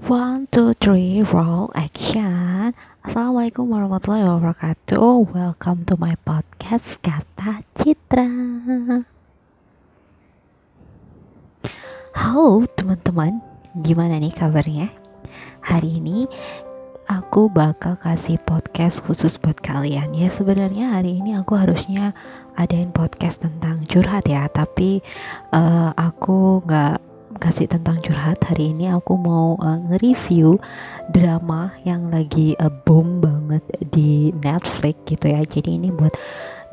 One, two, three, roll action. Assalamualaikum warahmatullahi wabarakatuh. Welcome to my podcast Kata Citra. Halo teman-teman, gimana nih kabarnya? Hari ini aku bakal kasih podcast khusus buat kalian. Ya sebenarnya hari ini aku harusnya adain podcast tentang curhat ya, tapi aku nggak kasih tentang curhat. Hari ini aku mau nge-review drama yang lagi boom banget di Netflix gitu ya. Jadi ini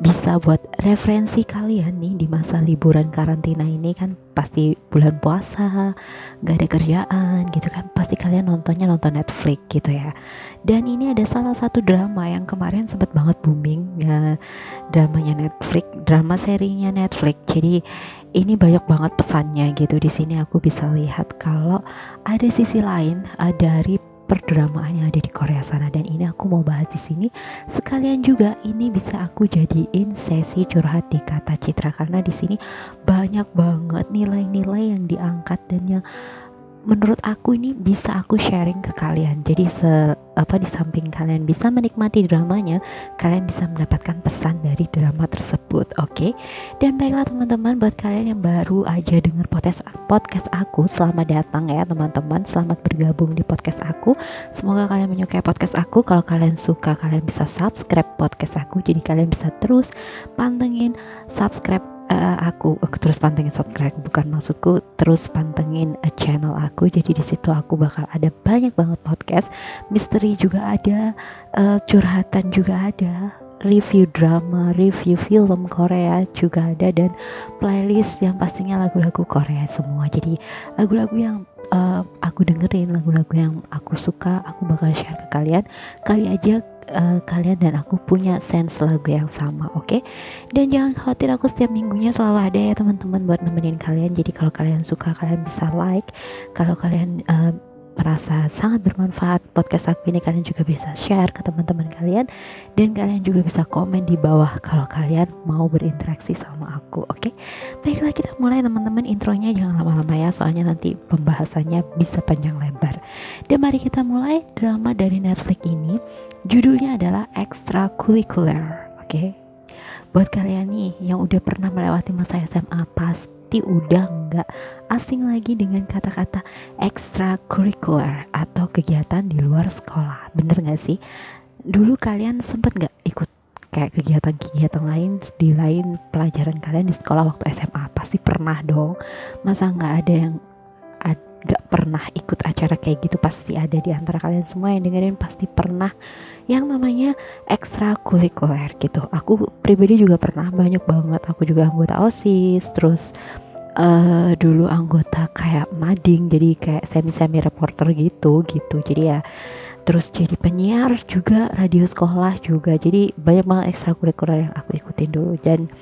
bisa buat referensi kalian nih di masa liburan karantina ini, kan pasti bulan puasa gak ada kerjaan gitu kan, pasti kalian nonton Netflix gitu ya. Dan ini ada salah satu drama yang kemarin sempat banget booming ya, drama serinya Netflix. Jadi ini banyak banget pesannya gitu. Di sini aku bisa lihat kalau ada sisi lain dari perdramaan yang ada di Korea sana, dan ini aku mau bahas di sini. Sekalian juga ini bisa aku jadiin sesi curhat di Kata Citra, karena di sini banyak banget nilai-nilai yang diangkat dan yang menurut aku ini bisa aku sharing ke kalian. Jadi di samping kalian bisa menikmati dramanya, kalian bisa mendapatkan pesan dari drama tersebut. Oke. Dan baiklah teman-teman, buat kalian yang baru aja dengar podcast aku, selamat datang ya teman-teman. Selamat bergabung di podcast aku. Semoga kalian menyukai podcast aku. Kalau kalian suka, kalian bisa subscribe podcast aku. Jadi kalian bisa terus pantengin aku terus pantengin subscribe, bukan maksudku terus pantengin channel aku. Jadi di situ aku bakal ada banyak banget podcast, misteri juga ada, curhatan juga ada, review drama, review film Korea juga ada, dan playlist yang pastinya lagu-lagu Korea semua. Jadi lagu-lagu yang aku dengerin, lagu-lagu yang aku suka, aku bakal share ke kalian. Kali aja kalian dan aku punya sense lagu yang sama, oke? Dan jangan khawatir, aku setiap minggunya selalu ada ya teman-teman buat nemenin kalian. Jadi kalau kalian suka, kalian bisa like. Kalau kalian merasa sangat bermanfaat podcast aku ini, kalian juga bisa share ke teman-teman kalian, dan kalian juga bisa komen di bawah kalau kalian mau berinteraksi sama aku. Oke, baiklah kita mulai teman-teman. Intronya jangan lama-lama ya, soalnya nanti pembahasannya bisa panjang lebar. Dan mari kita mulai. Drama dari Netflix ini judulnya adalah Extracurricular. Oke. Buat kalian nih yang udah pernah melewati masa SMA, pasti udah nggak asing lagi dengan kata-kata extracurricular atau kegiatan di luar sekolah. Bener nggak sih? Dulu kalian sempet nggak ikut kayak kegiatan-kegiatan lain di lain pelajaran kalian di sekolah waktu SMA? Pasti pernah dong. Masa nggak ada yang gak pernah ikut acara kayak gitu? Pasti ada di antara kalian semua yang dengerin, pasti pernah yang namanya ekstrakurikuler gitu. Aku pribadi juga pernah, banyak banget. Aku juga anggota OSIS, terus dulu anggota kayak mading, jadi kayak semi reporter gitu. Jadi ya, terus jadi penyiar juga, radio sekolah juga. Jadi banyak banget ekstrakurikuler yang aku ikutin dulu, dan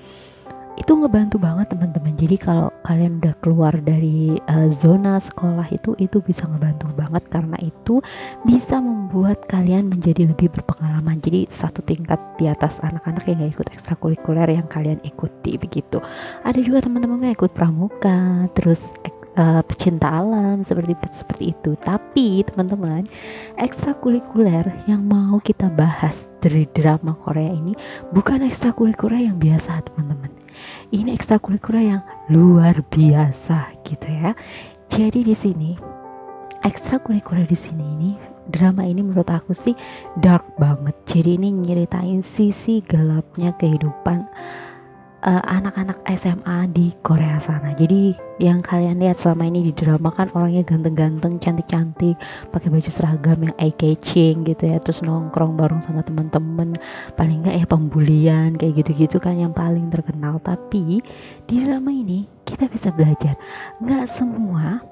itu ngebantu banget teman-teman. Jadi kalau kalian udah keluar dari zona sekolah itu bisa ngebantu banget, karena itu bisa membuat kalian menjadi lebih berpengalaman. Jadi satu tingkat di atas anak-anak yang gak ikut ekstrakurikuler yang kalian ikuti begitu. Ada juga teman-teman yang ikut pramuka, terus pecinta alam, seperti itu. Tapi teman-teman, ekstrakurikuler yang mau kita bahas dari drama Korea ini bukan ekstrakurikuler yang biasa teman-teman. Ini ekstrakurikuler yang luar biasa gitu ya. Jadi di sini ekstrakurikuler di sini ini, drama ini menurut aku sih dark banget. Jadi ini nyeritain sisi gelapnya kehidupan anak-anak SMA di Korea sana. Jadi yang kalian lihat selama ini di drama kan orangnya ganteng-ganteng, cantik-cantik, pakai baju seragam yang eye catching gitu ya, terus nongkrong bareng sama temen-temen, paling enggak ya pembulian kayak gitu-gitu kan yang paling terkenal. Tapi di drama ini kita bisa belajar, nggak semua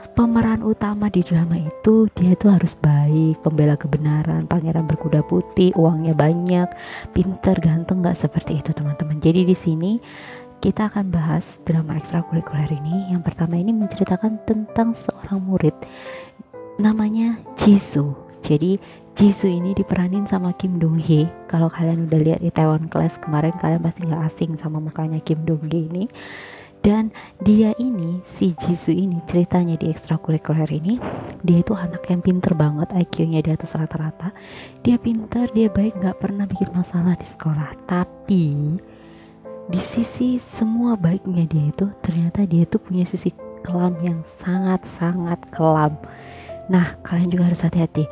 pemeran utama di drama itu dia tuh harus baik, pembela kebenaran, pangeran berkuda putih, uangnya banyak, pinter, ganteng. Nggak seperti itu teman-teman. Jadi di sini kita akan bahas drama ekstrakurikuler ini. Yang pertama ini menceritakan tentang seorang murid namanya Jisoo. Jadi Jisoo ini diperanin sama Kim Dong Hee. Kalau kalian udah lihat di Taiwan Class kemarin, kalian pasti nggak asing sama mukanya Kim Dong Hee ini. Dan dia ini, si Jisoo ini, ceritanya di ekstrakurikuler ini, dia itu anak yang pinter banget, IQ-nya di atas rata-rata. Dia pinter, dia baik, gak pernah bikin masalah di sekolah. Tapi di sisi semua baiknya dia itu, ternyata dia itu punya sisi kelam yang sangat-sangat kelam. Nah, kalian juga harus hati-hati.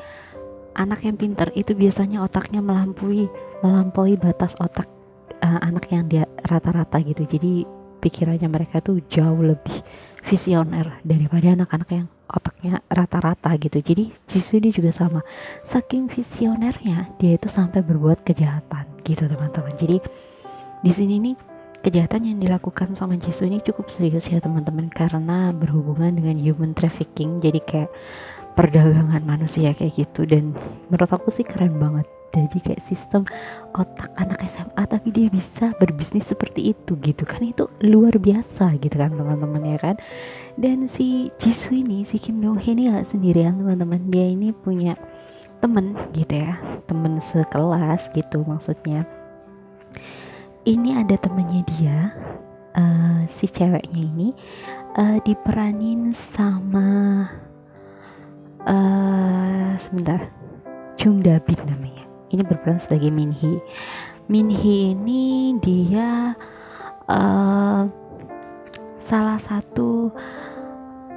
Anak yang pinter itu biasanya otaknya melampaui batas otak anak yang dia rata-rata gitu. Jadi pikirannya mereka tuh jauh lebih visioner daripada anak-anak yang otaknya rata-rata gitu. Jadi Jisoo ini juga sama, saking visionernya dia itu sampai berbuat kejahatan gitu teman-teman. Jadi di sini nih kejahatan yang dilakukan sama Jisoo ini cukup serius ya teman-teman, karena berhubungan dengan human trafficking, jadi kayak perdagangan manusia kayak gitu. Dan menurut aku sih keren banget, jadi kayak sistem otak anak SMA tapi dia bisa berbisnis seperti itu gitu kan, itu luar biasa gitu kan teman-teman ya kan. Dan si Jisoo ini, si Kim Dong Hee ini gak sendirian teman-teman, dia ini punya temen gitu ya, temen sekelas gitu maksudnya. Ini ada temennya dia, si ceweknya ini diperanin sama sebentar, Jung Da-bin namanya. Ini berperan sebagai Min Hee. Min Hee ini dia salah satu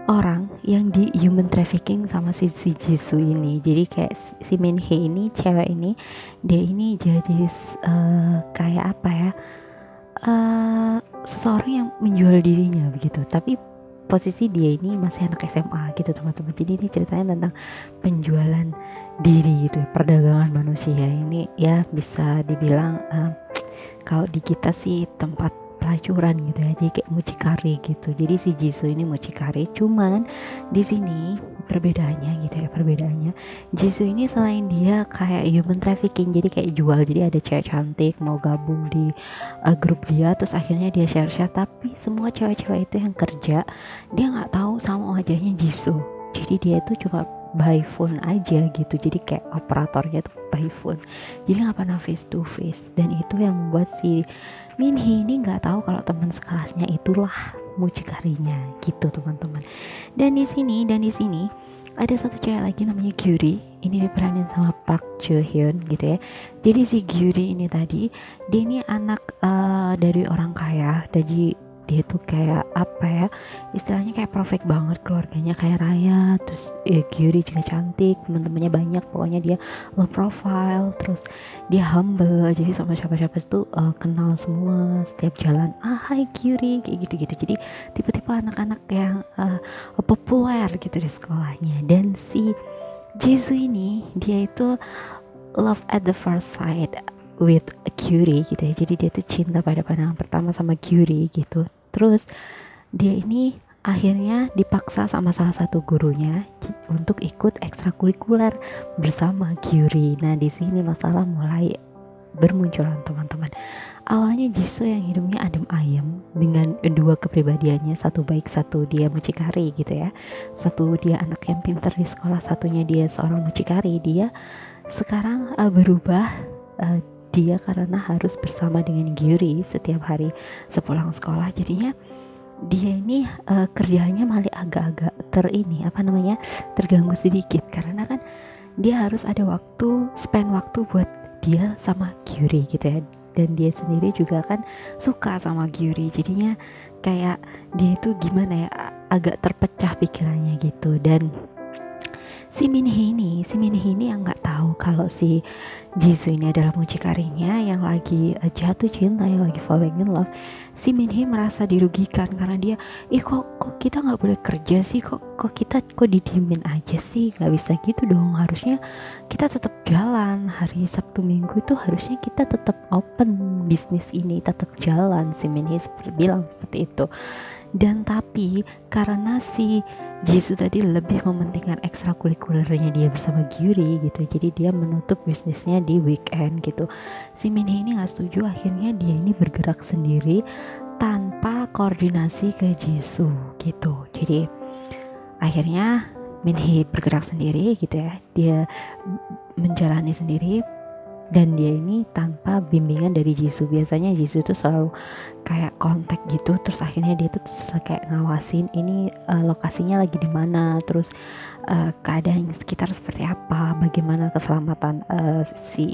orang yang di human trafficking sama si Jisoo ini. Jadi kayak si Min Hee ini, cewek ini, dia ini jadi kayak apa ya, seseorang yang menjual dirinya begitu. Tapi posisi dia ini masih anak SMA gitu teman-teman. Jadi ini ceritanya tentang penjualan diri gitu, perdagangan manusia. Ini ya bisa dibilang kalau di kita sih tempat pelacuran gitu ya, jadi kayak mucikari gitu. Jadi si Jisoo ini mucikari, cuman di sini perbedaannya gitu ya, perbedaannya Jisoo ini selain dia kayak human trafficking, jadi kayak jual, jadi ada cewek cantik mau gabung di grup dia, terus akhirnya dia share, tapi semua cewek-cewek itu yang kerja dia nggak tahu sama wajahnya Jisoo, jadi dia itu cuma by phone aja gitu, jadi kayak operatornya tuh by phone, jadi nggak pernah face to face. Dan itu yang membuat si Min Hee ini nggak tahu kalau teman sekelasnya itulah mucikarinya gitu teman-teman. Dan di sini ada satu cewek lagi namanya Gyuri. Ini diperanin sama Park Jo Hyun gitu ya. Jadi si Gyuri ini tadi, dia ini anak dari orang kaya. Jadi dia tuh kayak apa ya, istilahnya kayak perfect banget, keluarganya kayak raya. Terus Gyuri juga cantik, teman-temannya banyak, pokoknya dia low profile. Terus dia humble, jadi sama siapa-siapa tuh kenal semua, setiap jalan hai Gyuri kayak gitu-gitu. Jadi tipe-tipe anak-anak yang populer gitu di sekolahnya. Dan si Jisoo ini dia itu love at the first sight with Gyuri gitu ya. Jadi dia tuh cinta pada pandangan pertama sama Gyuri gitu. Terus dia ini akhirnya dipaksa sama salah satu gurunya untuk ikut ekstrakurikuler bersama Gyuri. Nah di sini masalah mulai bermunculan teman-teman. Awalnya Jisoo yang hidupnya adem ayem dengan dua kepribadiannya, satu baik, satu dia mucikari gitu ya. Satu dia anak yang pintar di sekolah, satunya dia seorang mucikari. Dia sekarang berubah, dia karena harus bersama dengan Gyuri setiap hari sepulang sekolah, jadinya dia ini kerjanya malah agak-agak terganggu sedikit, karena kan dia harus ada spend waktu buat dia sama Gyuri gitu ya. Dan dia sendiri juga kan suka sama Gyuri, jadinya kayak dia itu gimana ya, agak terpecah pikirannya gitu. Dan si Min Hee ini yang nggak tahu kalau si Jisoo ini adalah mucikarinya yang lagi jatuh cinta, yang lagi falling in love. Si Min Hee merasa dirugikan karena dia, kok kita nggak boleh kerja sih, kok kita didiemin aja sih, nggak bisa gitu dong, harusnya kita tetap jalan, hari Sabtu Minggu itu harusnya kita tetap open bisnis ini, tetap jalan. Si Min Hee bilang seperti itu. Dan tapi karena si Jisoo tadi lebih mementingkan ekstrakurikulernya dia bersama Gyuri gitu, jadi dia menutup bisnisnya di weekend gitu. Si Min Hee ini gak setuju, akhirnya dia ini bergerak sendiri tanpa koordinasi ke Jisoo gitu. Jadi akhirnya Min Hee bergerak sendiri gitu ya, dia menjalani sendiri dan dia ini tanpa bimbingan dari Jisoo. Biasanya Jisoo tuh selalu kayak kontak gitu, terus akhirnya dia tuh kayak ngawasin ini lokasinya lagi di mana, terus keadaan sekitar seperti apa, bagaimana keselamatan si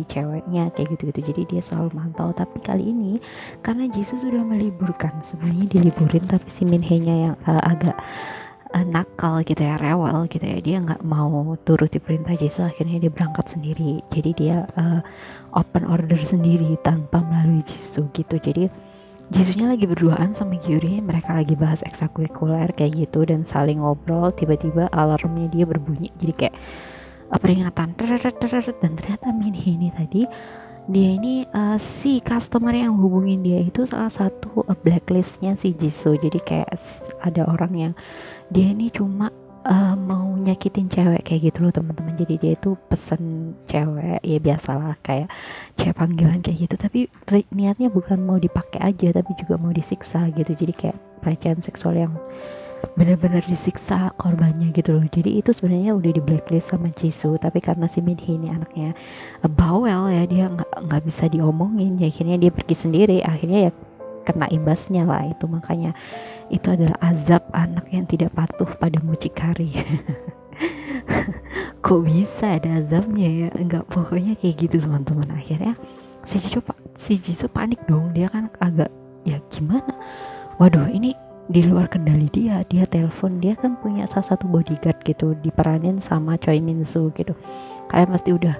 ceweknya kayak gitu-gitu. Jadi dia selalu mantau. Tapi kali ini karena Jisoo sudah meliburkan, sebenarnya diliburin, tapi si Minhee-nya yang agak nakal gitu ya, rewel gitu ya, dia nggak mau turuti perintah Jisoo. Akhirnya dia berangkat sendiri, jadi dia open order sendiri tanpa melalui Jisoo gitu. Jadi Jisoo-nya lagi berduaan sama Gyuri, mereka lagi bahas ekstrakurikuler kayak gitu dan saling ngobrol. Tiba-tiba alarmnya dia berbunyi, jadi kayak peringatan dan ternyata Minhee ini tadi dia ini si customer yang hubungin dia itu salah satu blacklistnya si Jisoo. Jadi kayak ada orang yang dia ini cuma mau nyakitin cewek kayak gitu loh teman-teman. Jadi dia itu pesen cewek, ya biasalah kayak cewek panggilan kayak gitu, tapi niatnya bukan mau dipakai aja, tapi juga mau disiksa gitu. Jadi kayak pelecehan seksual yang benar-benar disiksa korbannya gitu loh. Jadi itu sebenarnya udah di blacklist sama Jisoo, tapi karena si Minhee ini anaknya bawel ya, dia nggak bisa diomongin, ya akhirnya dia pergi sendiri. Akhirnya ya kena imbasnya lah itu. Makanya itu adalah azab anak yang tidak patuh pada mucikari. Kok bisa ada azabnya ya? Enggak, pokoknya kayak gitu teman-teman. Akhirnya si Jisoo panik dong. Dia kan agak ya gimana, waduh ini di luar kendali dia telepon. Dia kan punya salah satu bodyguard gitu, diperanin sama Choi Min Soo gitu. Kalian pasti udah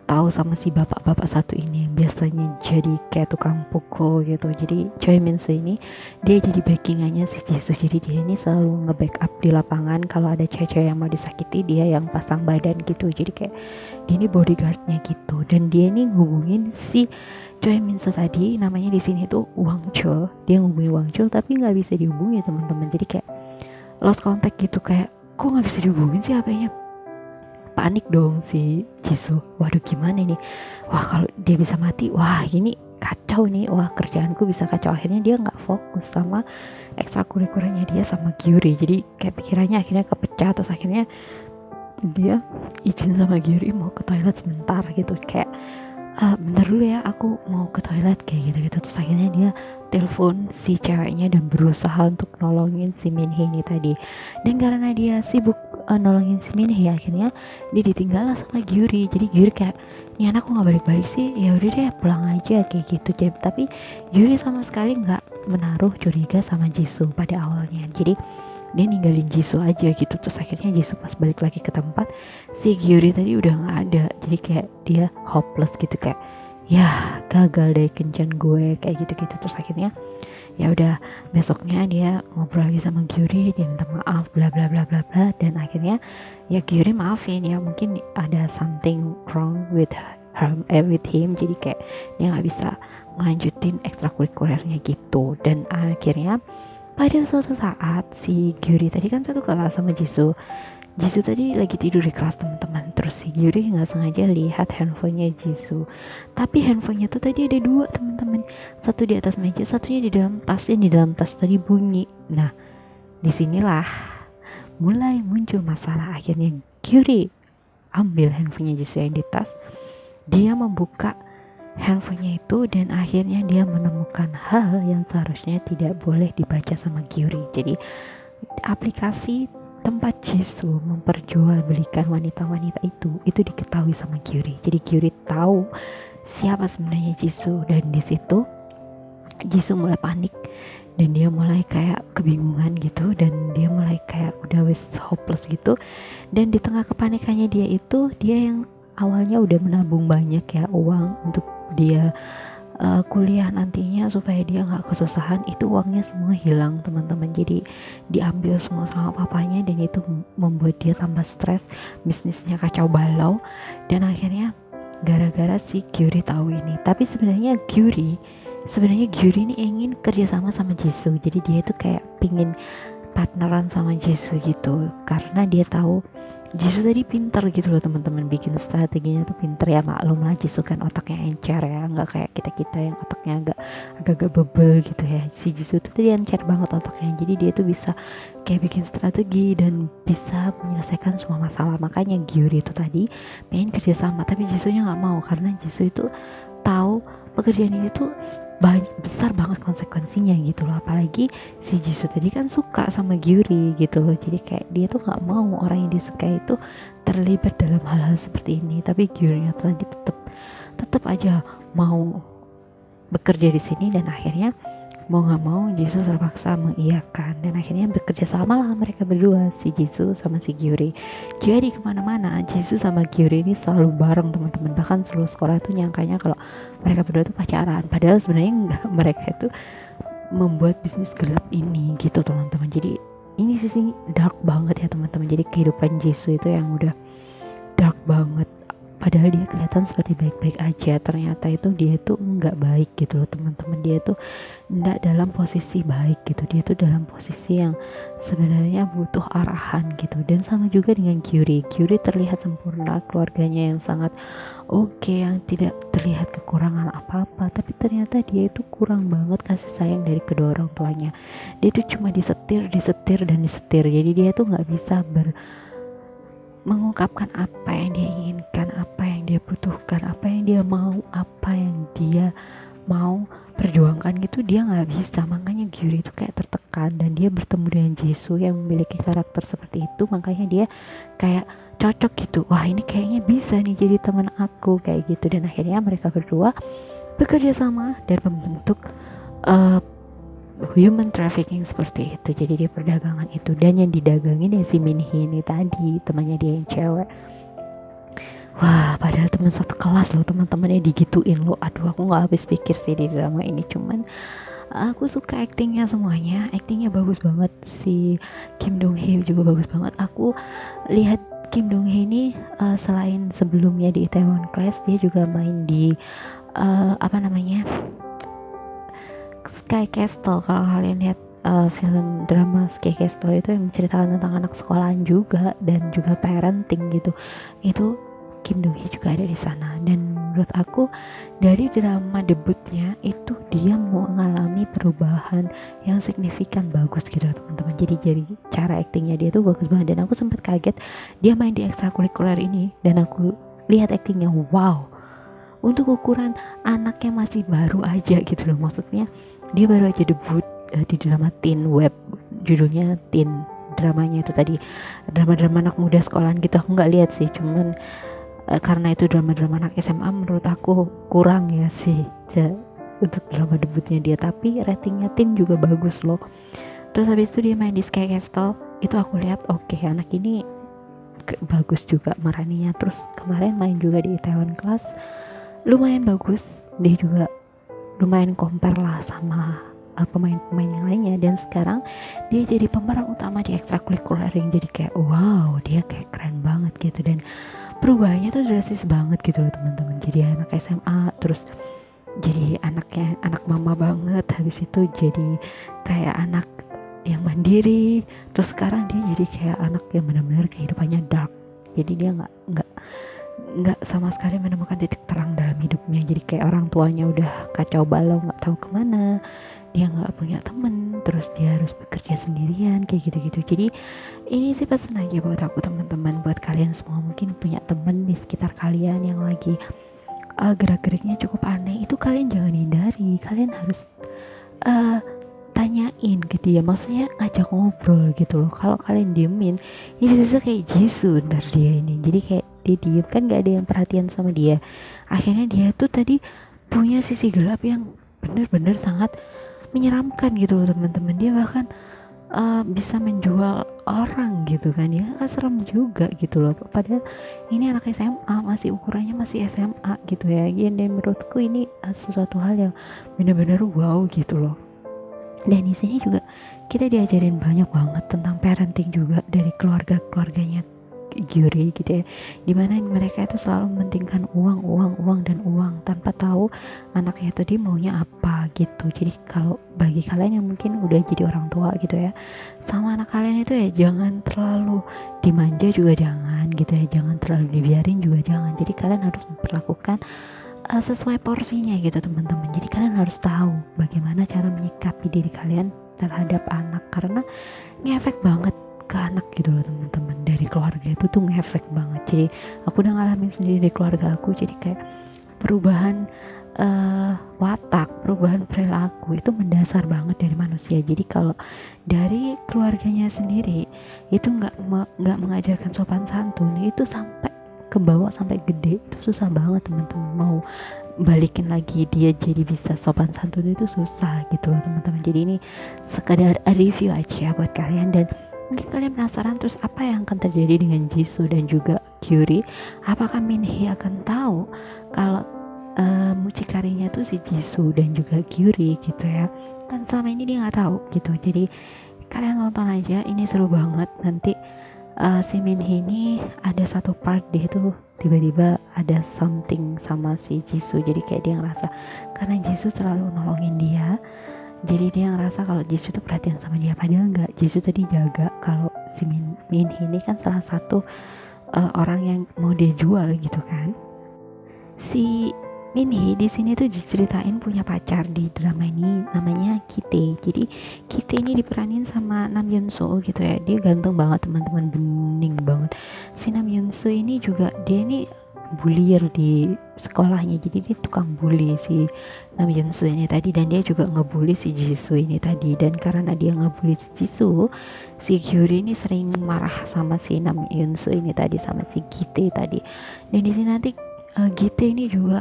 tahu sama si bapak-bapak satu ini yang biasanya jadi kayak tukang pukul gitu. Jadi Choi Min Soo ini dia jadi backingannya si Jisoo. Jadi dia ini selalu nge-backup di lapangan kalau ada cewek yang mau disakiti, dia yang pasang badan gitu. Jadi kayak dia ini bodyguardnya gitu. Dan dia ini ngubungin si Choi Min Soo tadi, namanya di sini tuh Wang Chul. Dia ngubungin Wang Chul tapi nggak bisa dihubungi teman-teman. Jadi kayak lost contact gitu, kayak kok nggak bisa dihubungin sih HP-nya. Panik dong si Jisoo. Waduh gimana nih? Wah kalau dia bisa mati, wah ini kacau nih. Wah kerjaanku bisa kacau. Akhirnya dia nggak fokus sama ekstrakurikulernya dia sama Gyuri. Jadi kayak pikirannya akhirnya kepecah. Terus akhirnya dia izin sama Gyuri mau ke toilet sebentar gitu. Kayak bentar dulu ya, aku mau ke toilet kayak gitu-gitu. Terus akhirnya dia telepon si ceweknya dan berusaha untuk nolongin si Minhee ini tadi. Dan karena dia sibuk nolongin si Minhee, akhirnya dia ditinggal sama Gyuri. Jadi Gyuri kayak, ini anak kok nggak balik-balik sih, ya udah deh pulang aja kayak gitu. Tapi Gyuri sama sekali nggak menaruh curiga sama Jisoo pada awalnya. Jadi dia ninggalin Jisoo aja gitu. Terus akhirnya Jisoo pas balik lagi ke tempat, si Gyuri tadi udah nggak ada. Jadi kayak dia hopeless gitu, kayak ya gagal deh kencan gue kayak gitu-gitu. Terus akhirnya ya udah, besoknya dia ngobrol lagi sama Gyuri, dia minta maaf bla bla bla bla bla. Dan akhirnya ya Gyuri maafin, ya mungkin ada something wrong with him. Jadi kayak dia nggak bisa ngelanjutin ekstrakurikulernya gitu. Dan akhirnya pada suatu saat si Gyuri tadi kan satu kelas sama Jisoo tadi lagi tidur di kelas teman-teman. Terus si Gyuri nggak sengaja lihat handphonenya Jisoo. Tapi handphonenya tuh tadi ada dua teman-teman. Satu di atas meja, satunya di dalam tas. Yang di dalam tas tadi bunyi. Nah, disinilah mulai muncul masalah. Akhirnya Gyuri ambil handphonenya Jisoo yang di tas. Dia membuka handphonenya itu dan akhirnya dia menemukan hal yang seharusnya tidak boleh dibaca sama Gyuri. Jadi aplikasi tempat Jisoo memperjualbelikan wanita-wanita itu diketahui sama Gyuri. Jadi Gyuri tahu siapa sebenarnya Jisoo, dan di situ Jisoo mulai panik dan dia mulai kayak kebingungan gitu, dan dia mulai kayak udah hopeless gitu. Dan di tengah kepanikannya dia yang awalnya udah menabung banyak ya uang untuk dia kuliah nantinya supaya dia nggak kesusahan, itu uangnya semua hilang teman-teman. Jadi diambil semua sama papanya, dan itu membuat dia tambah stres, bisnisnya kacau balau. Dan akhirnya gara-gara si Gyuri tahu ini. Tapi sebenarnya Gyuri ini ingin kerjasama sama Jisoo. Jadi dia itu kayak pingin partneran sama Jisoo gitu, karena dia tahu Jisoo tadi pinter gitu loh teman-teman, bikin strateginya tuh pinter ya. Maklum lah Jisoo kan otaknya encer ya, nggak kayak kita yang otaknya agak bebel gitu ya. Si Jisoo tuh tadi encer banget otaknya, jadi dia tuh bisa kayak bikin strategi dan bisa menyelesaikan semua masalah. Makanya Gyuri itu tadi pengen kerja sama, tapi Jisoo-nya nggak mau karena Jisoo itu tahu pekerjaan ini tuh besar banget konsekuensinya gitu loh. Apalagi si Jisoo tadi kan suka sama Gyuri gitu loh, jadi kayak dia tuh nggak mau orang yang disukai itu terlibat dalam hal-hal seperti ini. Tapi Gyuri tadi tetap aja mau bekerja di sini, dan akhirnya mau nggak mau Jisoo terpaksa mengiyakan, dan akhirnya bekerja sama lah mereka berdua, si Jisoo sama si Gyuri. Jadi kemana-mana Jisoo sama Gyuri ini selalu bareng teman-teman, bahkan seluruh sekolah itu nyangkanya kalau mereka berdua tuh pacaran, padahal sebenarnya enggak. Mereka itu membuat bisnis gelap ini gitu teman-teman. Jadi ini sisi dark banget ya teman-teman. Jadi kehidupan Jisoo itu yang udah dark banget, padahal dia kelihatan seperti baik-baik aja, ternyata itu dia tuh nggak baik gitu loh teman-teman. Dia tuh nggak dalam posisi baik gitu, dia tuh dalam posisi yang sebenarnya butuh arahan gitu. Dan sama juga dengan Gyuri terlihat sempurna, keluarganya yang sangat oke, yang tidak terlihat kekurangan apa-apa, tapi ternyata dia itu kurang banget kasih sayang dari kedua orang tuanya. Dia tuh cuma disetir dan disetir, jadi dia tuh nggak bisa mengungkapkan apa yang dia inginkan, apa yang dia butuhkan, apa yang dia mau perjuangkan gitu, dia nggak bisa. Makanya Gyuri itu kayak tertekan, dan dia bertemu dengan Jisoo yang memiliki karakter seperti itu, makanya dia kayak cocok gitu. Wah, ini kayaknya bisa nih jadi teman aku kayak gitu. Dan akhirnya mereka berdua bekerja sama dan membentuk human trafficking seperti itu. Jadi dia perdagangan itu, dan yang didagangin ya si Minhee ini tadi, temannya dia yang cewek. Wah, padahal teman satu kelas loh, teman-temannya digituin loh. Aduh, aku nggak habis pikir sih di drama ini. Cuman aku suka aktingnya semuanya, aktingnya bagus banget. Si Kim Dong Hee juga bagus banget. Aku lihat Kim Dong Hee ini selain sebelumnya di Itaewon Class, dia juga main di Sky Castle. Kalau kalian lihat film drama Sky Castle itu yang menceritakan tentang anak sekolahan juga dan juga parenting gitu, itu Kim Dong Hee juga ada di sana. Dan menurut aku dari drama debutnya itu dia mengalami perubahan yang signifikan, bagus gitu teman-teman. Jadi cara aktingnya dia tuh bagus banget, dan aku sempat kaget dia main di ekstrakurikuler ini, dan aku lihat aktingnya, wow, untuk ukuran anaknya masih baru aja gitu loh. Maksudnya dia baru aja debut di drama teen web, judulnya Teen, dramanya itu tadi drama-drama anak muda sekolahan gitu. Aku nggak lihat sih, cuman karena itu drama-drama anak SMA, menurut aku kurang ya sih untuk drama debutnya dia. Tapi ratingnya teen juga bagus loh. Terus habis itu dia main di Sky Castle, itu aku lihat oke, anak ini bagus juga maraninya. Terus kemarin main juga di Itaewon Class, lumayan bagus, dia juga lumayan compare lah sama pemain-pemain yang lainnya. Dan sekarang dia jadi pemeran utama di ekstrakurikuler yang jadi kayak wow, dia kayak keren banget gitu. Dan perubahannya tuh drastis banget gitu loh teman-teman. Jadi anak SMA, terus jadi anak mama banget, habis itu jadi kayak anak yang mandiri, terus sekarang dia jadi kayak anak yang benar-benar kehidupannya dark. Jadi dia nggak sama sekali menemukan titik terang dalam hidupnya. Jadi kayak orang tuanya udah kacau balau, nggak tahu kemana, dia nggak punya temen, terus dia harus bekerja sendirian kayak gitu-gitu. Jadi ini sih pesan aja buat aku teman-teman, buat kalian semua mungkin punya temen di sekitar kalian yang lagi gerak-geriknya cukup aneh, itu kalian jangan hindari, kalian harus tanyain ke dia, maksudnya ngajak ngobrol gitu loh. Kalau kalian diemin, ini bisa kayak Jisoo ntar dia ini, jadi kayak dia diem kan gak ada yang perhatian sama dia. Akhirnya dia tuh tadi punya sisi gelap yang benar-benar sangat menyeramkan gitu loh teman-teman. Dia bahkan bisa menjual orang gitu kan, ya kan serem juga gitu loh. Padahal ini anak SMA, masih ukurannya masih SMA gitu ya. Dan menurutku ini sesuatu hal yang benar-benar wow gitu loh. Dan di sini juga kita diajarin banyak banget tentang parenting juga dari keluarganya Gyuri gitu ya, dimana mereka itu selalu mementingkan uang tanpa tahu anaknya tadi maunya apa gitu. Jadi kalau bagi kalian yang mungkin udah jadi orang tua gitu ya, sama anak kalian itu ya jangan terlalu dimanja juga, jangan gitu ya, jangan terlalu dibiarin juga jangan. Jadi kalian harus memperlakukan sesuai porsinya gitu teman-teman. Jadi kalian harus tahu bagaimana cara menyikapi diri kalian terhadap anak, karena ngefek banget ke anak gitu loh teman-teman. Dari keluarga itu tuh ngefek banget. Jadi aku udah ngalamin sendiri di keluarga aku. Jadi kayak perubahan watak, perubahan perilaku itu mendasar banget dari manusia. Jadi kalau dari keluarganya sendiri itu nggak mengajarkan sopan santun, itu sampai ke bawah sampai gede itu susah banget teman-teman. Mau balikin lagi dia jadi bisa sopan santun itu susah gitu loh teman-teman. Jadi ini sekedar review aja buat kalian, dan mungkin kalian penasaran terus apa yang akan terjadi dengan Jisoo dan juga Kyuri. Apakah Minhee akan tahu kalau mucikarinya tuh si Jisoo dan juga Kyuri gitu ya? Kan selama ini dia nggak tahu gitu. Jadi kalian nonton aja, ini seru banget. Nanti si Minhee ini ada satu part dia tuh tiba-tiba ada something sama si Jisoo. Jadi kayak dia ngerasa karena Jisoo selalu nolongin dia, jadi dia ngerasa kalau Jisoo tuh perhatian sama dia, padahal enggak. Jisoo tadi jaga kalau si Minhee ini kan salah satu orang yang mau dia jual gitu kan. Si Minhee di sini tuh diceritain punya pacar di drama ini, namanya Kite. Jadi Kite ini diperanin sama Nam Yoon Soo gitu ya. Dia ganteng banget teman-teman, bening banget. Si Nam Yoon Soo ini juga dia ini bullier di sekolahnya. Jadi dia tukang bully si Nam Yoon Soo ini tadi, dan dia juga ngebully si Jisoo ini tadi. Dan karena dia ngebully si Jisoo, si Kyuri ini sering marah sama si Nam Yoon Soo ini tadi, sama si Kite tadi. Dan di sini nanti Kite ini juga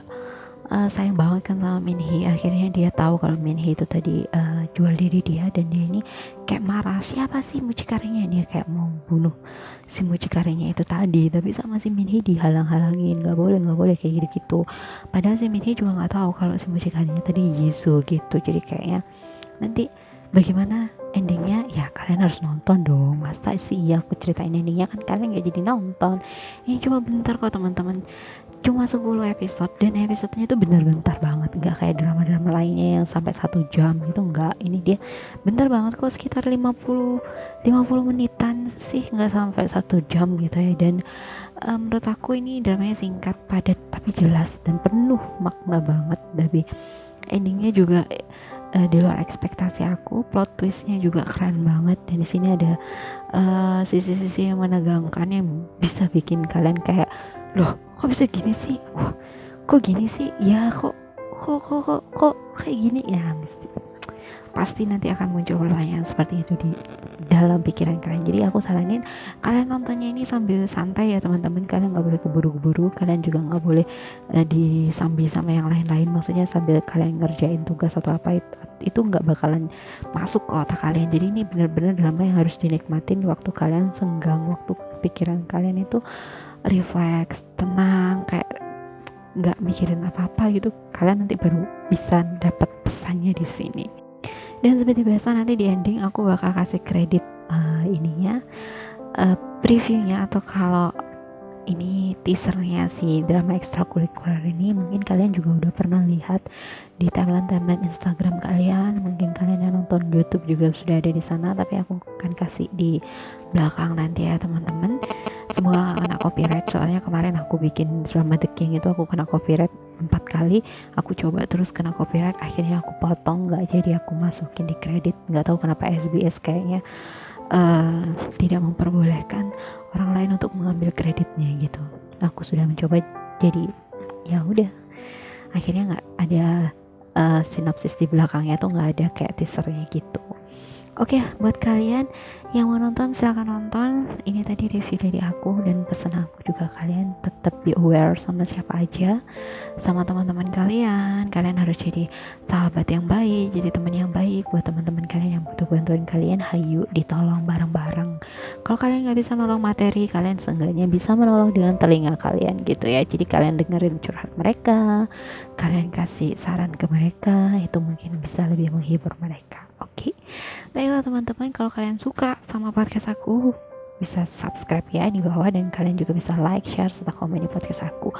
sayang banget kan sama Minhee. Akhirnya dia tahu kalau Minhee itu tadi jual diri dia, dan dia ini kayak marah, siapa sih mucikarinya, dia kayak mau bunuh si mucikarinya itu tadi. Tapi sama si Minhee dihalang-halangin, nggak boleh kayak gitu. Padahal si Minhee juga nggak tahu kalau si mucikarinya tadi Jisoo gitu. Jadi kayaknya nanti bagaimana endingnya ya kalian harus nonton dong. Masa sih ya aku ceritain endingnya, kan kalian gak jadi nonton. Ini cuma bentar kok teman-teman, cuma 10 episode, dan episodenya itu benar bentar banget, nggak kayak drama-drama lainnya yang sampai 1 jam gitu, enggak. Ini dia bentar banget kok, sekitar 50 menitan sih, nggak sampai 1 jam gitu ya. Dan menurut aku ini dramanya singkat, padat, tapi jelas dan penuh makna banget. Tapi endingnya juga di luar ekspektasi aku, plot twistnya juga keren banget. Dan di sini ada sisi-sisi yang menegangkan yang bisa bikin kalian kayak, loh kok bisa gini sih, wah kok gini sih, ya kok kayak gini ya. Pasti nanti akan muncul pertanyaan seperti itu di dalam pikiran kalian. Jadi aku saranin kalian nontonnya ini sambil santai ya teman-teman. Kalian nggak boleh keburu-buru, kalian juga nggak boleh disambi sama yang lain-lain. Maksudnya sambil kalian ngerjain tugas atau apa, itu nggak bakalan masuk ke otak kalian. Jadi ini benar-benar drama yang harus dinikmatin waktu kalian senggang, waktu pikiran kalian itu relax, tenang, kayak nggak mikirin apa-apa gitu. Kalian nanti baru bisa dapat pesannya di sini. Dan seperti biasa nanti di ending aku bakal kasih kredit ininya, previewnya, atau kalau ini teasernya si drama ekstrakurikuler ini mungkin kalian juga udah pernah lihat di timeline Instagram kalian. Mungkin kalian yang nonton YouTube juga sudah ada di sana, tapi aku akan kasih di belakang nanti ya teman-teman. Semoga gak kena copyright, soalnya kemarin aku bikin drama The King itu aku kena copyright 4 kali. Aku coba terus kena copyright, akhirnya aku potong, gak jadi aku masukin di kredit. Gak tahu kenapa SBS kayaknya tidak memperbolehkan orang lain untuk mengambil kreditnya gitu. Aku sudah mencoba, jadi ya udah, akhirnya gak ada sinopsis di belakangnya tuh, gak ada kayak teasernya gitu. Oke, buat kalian yang mau nonton silahkan nonton. Ini tadi review dari aku, dan pesan aku juga kalian tetap be aware sama siapa aja, sama teman-teman kalian. Kalian harus jadi sahabat yang baik, jadi teman yang baik buat teman-teman kalian yang butuh bantuan kalian. Hayu ditolong bareng-bareng. Kalau kalian nggak bisa nolong materi, kalian seenggaknya bisa menolong dengan telinga kalian gitu ya. Jadi kalian dengerin curhat mereka, kalian kasih saran ke mereka, itu mungkin bisa lebih menghibur mereka. Oke, baiklah teman-teman, kalau kalian suka sama podcast aku bisa subscribe ya di bawah, dan kalian juga bisa like, share, serta komen di podcast aku.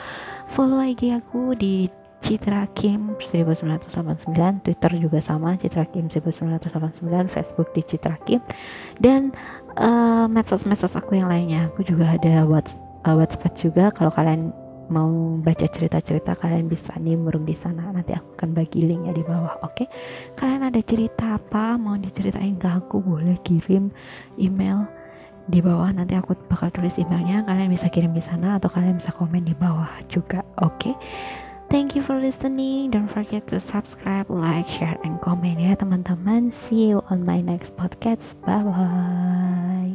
Follow IG aku di Citra Kim 1989, Twitter juga sama Citra Kim 1989, Facebook di Citra Kim, dan medsos aku yang lainnya. Aku juga ada Wattpad juga. Kalau kalian mau baca cerita-cerita, kalian bisa nimbrung di sana. Nanti aku akan bagi linknya di bawah. Oke, kalian ada cerita apa mau diceritain ke aku, boleh kirim email di bawah. Nanti aku bakal tulis emailnya. Kalian bisa kirim di sana atau kalian bisa komen di bawah juga. Oke, thank you for listening. Don't forget to subscribe, like, share, and comment ya teman-teman. See you on my next podcast. Bye bye.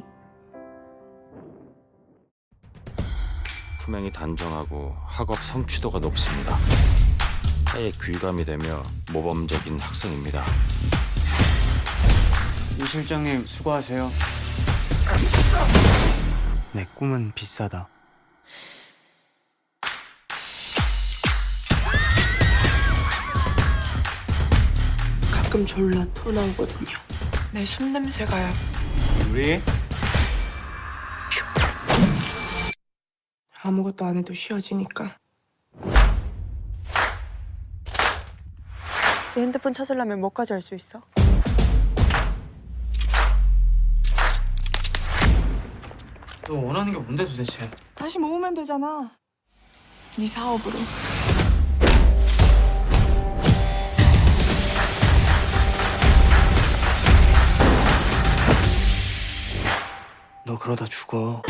품행이 단정하고 학업 성취도가 높습니다. 해에 귀감이 되며 모범적인 학생입니다. 이 실장님 수고하세요. 내 꿈은 비싸다. 가끔 졸라 토 나오거든요. 내 손냄새가요. 우리 아무것도 안 해도 쉬어지니까. 내 핸드폰 찾으려면 뭐까지 할 수 있어? 너 원하는 게 뭔데 도대체? 다시 모으면 되잖아. 네 사업으로. 너 그러다 죽어.